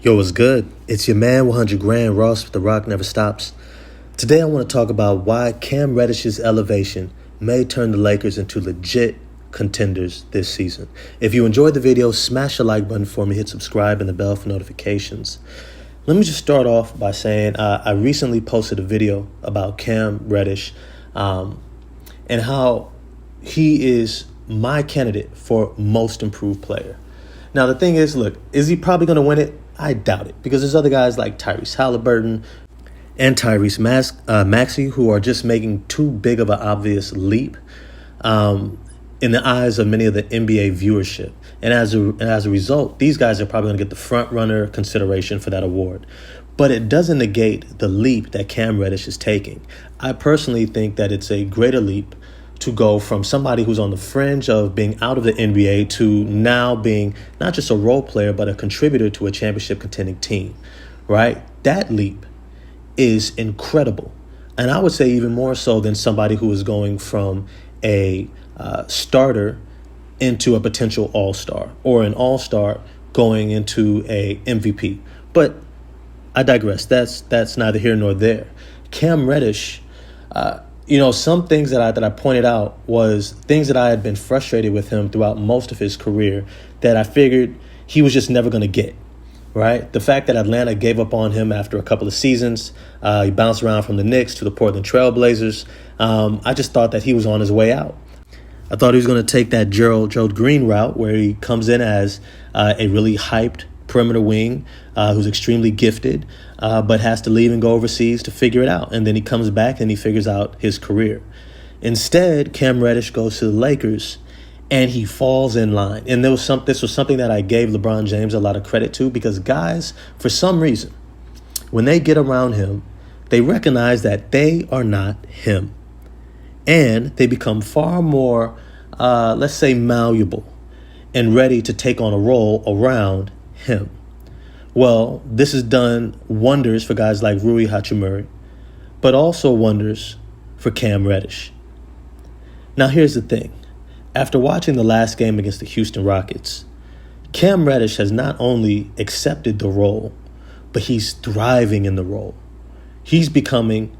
Yo, what's good? It's your man, 100 Grand Ross with The Rock Never Stops. Today I want to talk about why Cam Reddish's elevation may turn the Lakers into legit contenders this season. If you enjoyed the video, smash the like button for me, hit subscribe and the bell for notifications. Let me just start off by saying I recently posted a video about Cam Reddish and how he is my candidate for most improved player. Now, the thing is, look, is he probably going to win it? I doubt it, because there's other guys like Tyrese Halliburton and Tyrese Maxey who are just making too big of an obvious leap in the eyes of many of the NBA viewership. And as a result, these guys are probably going to get the front runner consideration for that award. But it doesn't negate the leap that Cam Reddish is taking. I personally think that it's a greater leap to go from somebody who's on the fringe of being out of the NBA to now being not just a role player, but a contributor to a championship contending team, right? That leap is incredible. And I would say even more so than somebody who is going from a starter into a potential all-star, or an all-star going into a MVP. But I digress. That's neither here nor there. Cam Reddish, some things that I pointed out was things that I had been frustrated with him throughout most of his career that I figured he was just never going to get, right? The fact that Atlanta gave up on him after a couple of seasons, he bounced around from the Knicks to the Portland Trailblazers. I just thought that he was on his way out. I thought he was going to take that Gerald Green route where he comes in as a really hyped perimeter wing who's extremely gifted, but has to leave and go overseas to figure it out. And then he comes back and he figures out his career. Instead, Cam Reddish goes to the Lakers and he falls in line. And this was something that I gave LeBron James a lot of credit to, because guys, for some reason, when they get around him, they recognize that they are not him. And they become far more, let's say, malleable and ready to take on a role around him. Well, this has done wonders for guys like Rui Hachimura, but also wonders for Cam Reddish. Now, here's the thing. After watching the last game against the Houston Rockets, Cam Reddish has not only accepted the role, but he's thriving in the role. He's becoming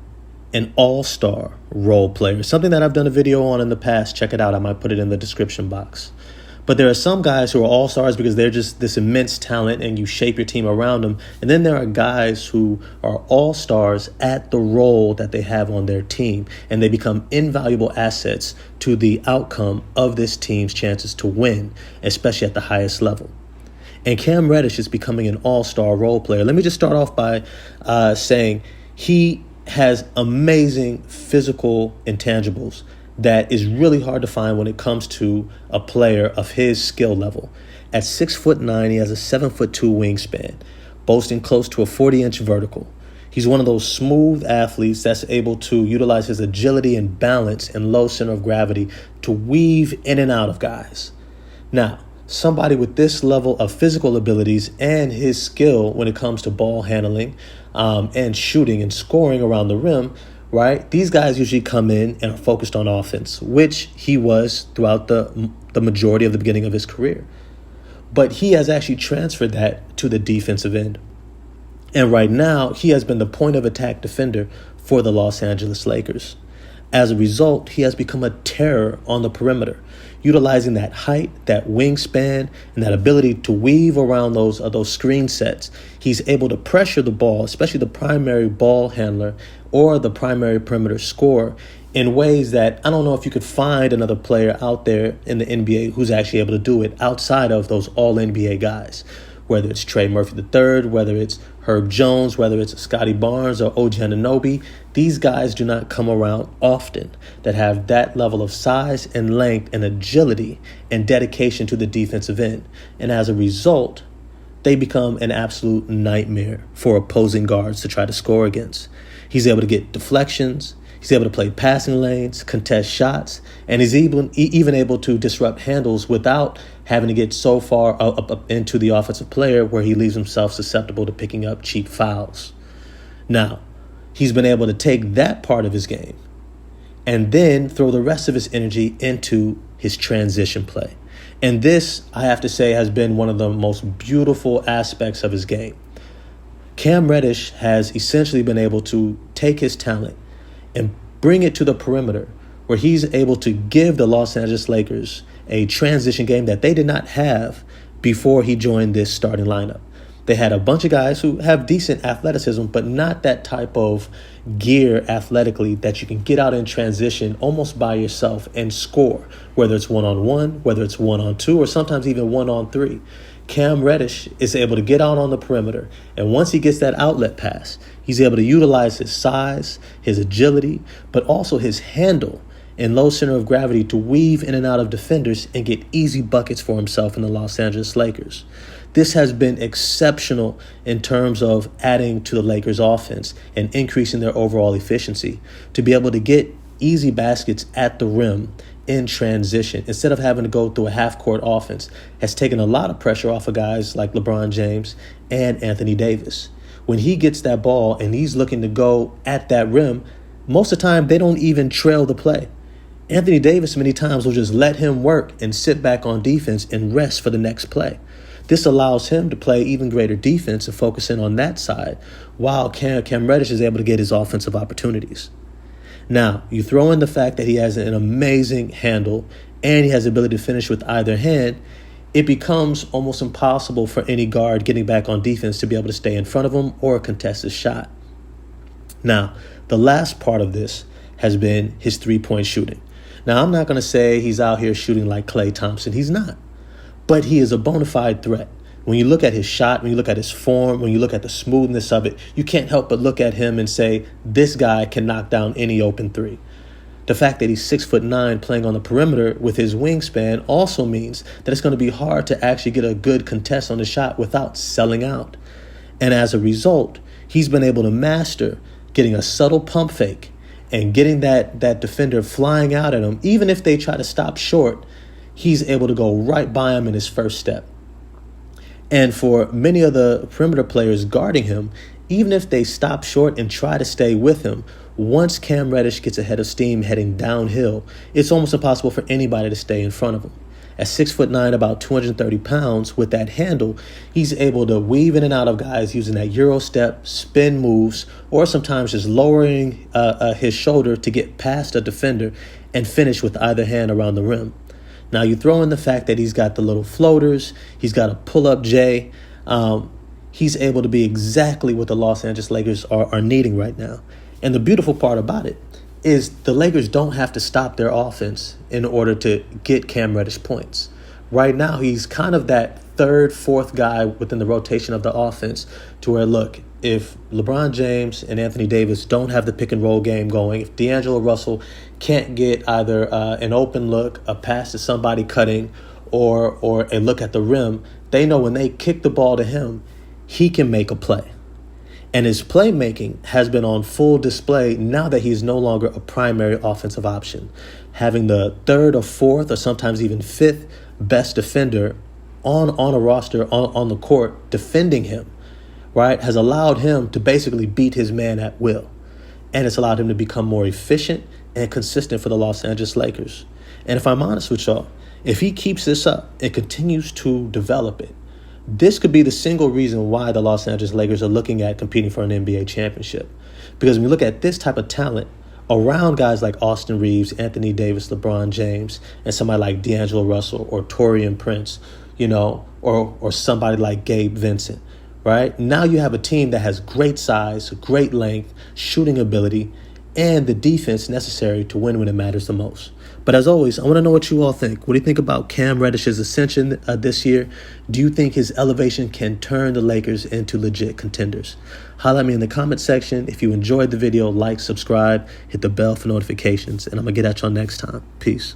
an all-star role player, something that I've done a video on in the past. Check it out. I might put it in the description box. But there are some guys who are all-stars because they're just this immense talent and you shape your team around them. And then there are guys who are all-stars at the role that they have on their team, and they become invaluable assets to the outcome of this team's chances to win, especially at the highest level. And Cam Reddish is becoming an all-star role player. Let me just start off by saying he has amazing physical intangibles that is really hard to find when it comes to a player of his skill level. At 6'9", he has a 7'2" wingspan, boasting close to a 40-inch vertical. He's one of those smooth athletes that's able to utilize his agility and balance and low center of gravity to weave in and out of guys. Now, somebody with this level of physical abilities and his skill when it comes to ball handling and shooting and scoring around the rim, right? These guys usually come in and are focused on offense, which he was throughout the majority of the beginning of his career. But he has actually transferred that to the defensive end. And right now, he has been the point of attack defender for the Los Angeles Lakers. As a result, he has become a terror on the perimeter, utilizing that height, that wingspan, and that ability to weave around those screen sets. He's able to pressure the ball, especially the primary ball handler or the primary perimeter scorer, in ways that I don't know if you could find another player out there in the NBA who's actually able to do it outside of those all-NBA guys, whether it's Trey Murphy III, whether it's Herb Jones, whether it's Scotty Barnes or OG Anunoby. These guys do not come around often that have that level of size and length and agility and dedication to the defensive end. And as a result, they become an absolute nightmare for opposing guards to try to score against. He's able to get deflections. He's able to play passing lanes, contest shots, and he's even able to disrupt handles without having to get so far up into the offensive player where he leaves himself susceptible to picking up cheap fouls. Now, he's been able to take that part of his game and then throw the rest of his energy into his transition play. And this, I have to say, has been one of the most beautiful aspects of his game. Cam Reddish has essentially been able to take his talent and bring it to the perimeter, where he's able to give the Los Angeles Lakers a transition game that they did not have before he joined this starting lineup. They had a bunch of guys who have decent athleticism, but not that type of gear athletically that you can get out in transition almost by yourself and score, whether it's one-on-one, whether it's one-on-two, or sometimes even one-on-three. Cam Reddish is able to get out on the perimeter, and once he gets that outlet pass, he's able to utilize his size, his agility, but also his handle and low center of gravity to weave in and out of defenders and get easy buckets for himself in the Los Angeles Lakers. This has been exceptional in terms of adding to the Lakers' offense and increasing their overall efficiency. To be able to get easy baskets at the rim in transition instead of having to go through a half-court offense has taken a lot of pressure off of guys like LeBron James and Anthony Davis. When he gets that ball and he's looking to go at that rim, most of the time they don't even trail the play. Anthony Davis many times will just let him work and sit back on defense and rest for the next play. This allows him to play even greater defense and focus in on that side, while Cam Reddish is able to get his offensive opportunities. Now, you throw in the fact that he has an amazing handle and he has the ability to finish with either hand, it becomes almost impossible for any guard getting back on defense to be able to stay in front of him or contest his shot. Now, the last part of this has been his three-point shooting. Now, I'm not going to say he's out here shooting like Klay Thompson. He's not. But he is a bona fide threat. When you look at his shot, when you look at his form, when you look at the smoothness of it, you can't help but look at him and say, this guy can knock down any open three. The fact that he's 6'9" playing on the perimeter with his wingspan also means that it's going to be hard to actually get a good contest on the shot without selling out. And as a result, he's been able to master getting a subtle pump fake and getting that defender flying out at him. Even if they try to stop short, he's able to go right by him in his first step. And for many of the perimeter players guarding him, even if they stop short and try to stay with him, once Cam Reddish gets ahead of steam heading downhill, it's almost impossible for anybody to stay in front of him. At 6'9", about 230 pounds, with that handle, he's able to weave in and out of guys using that Euro step, spin moves, or sometimes just lowering his shoulder to get past a defender and finish with either hand around the rim. Now, you throw in the fact that he's got the little floaters, he's got a pull-up J. He's able to be exactly what the Los Angeles Lakers are needing right now. And the beautiful part about it is the Lakers don't have to stop their offense in order to get Cam Reddish points. Right now, he's kind of that third, fourth guy within the rotation of the offense to where, look, if LeBron James and Anthony Davis don't have the pick-and-roll game going, if D'Angelo Russell can't get either an open look, a pass to somebody cutting, or a look at the rim, they know when they kick the ball to him, he can make a play. And his playmaking has been on full display now that he's no longer a primary offensive option. Having the third or fourth or sometimes even fifth best defender on a roster, on the court, defending him, right, has allowed him to basically beat his man at will. And it's allowed him to become more efficient and consistent for the Los Angeles Lakers. And if I'm honest with y'all, if he keeps this up and continues to develop it, this could be the single reason why the Los Angeles Lakers are looking at competing for an NBA championship. Because when you look at this type of talent around guys like Austin Reeves, Anthony Davis, LeBron James, and somebody like D'Angelo Russell or Taurean Prince, or somebody like Gabe Vincent, right? Now you have a team that has great size, great length, shooting ability, and the defense necessary to win when it matters the most. But as always, I want to know what you all think. What do you think about Cam Reddish's ascension this year? Do you think his elevation can turn the Lakers into legit contenders? Holler at me in the comment section. If you enjoyed the video, like, subscribe, hit the bell for notifications, and I'm going to get at y'all next time. Peace.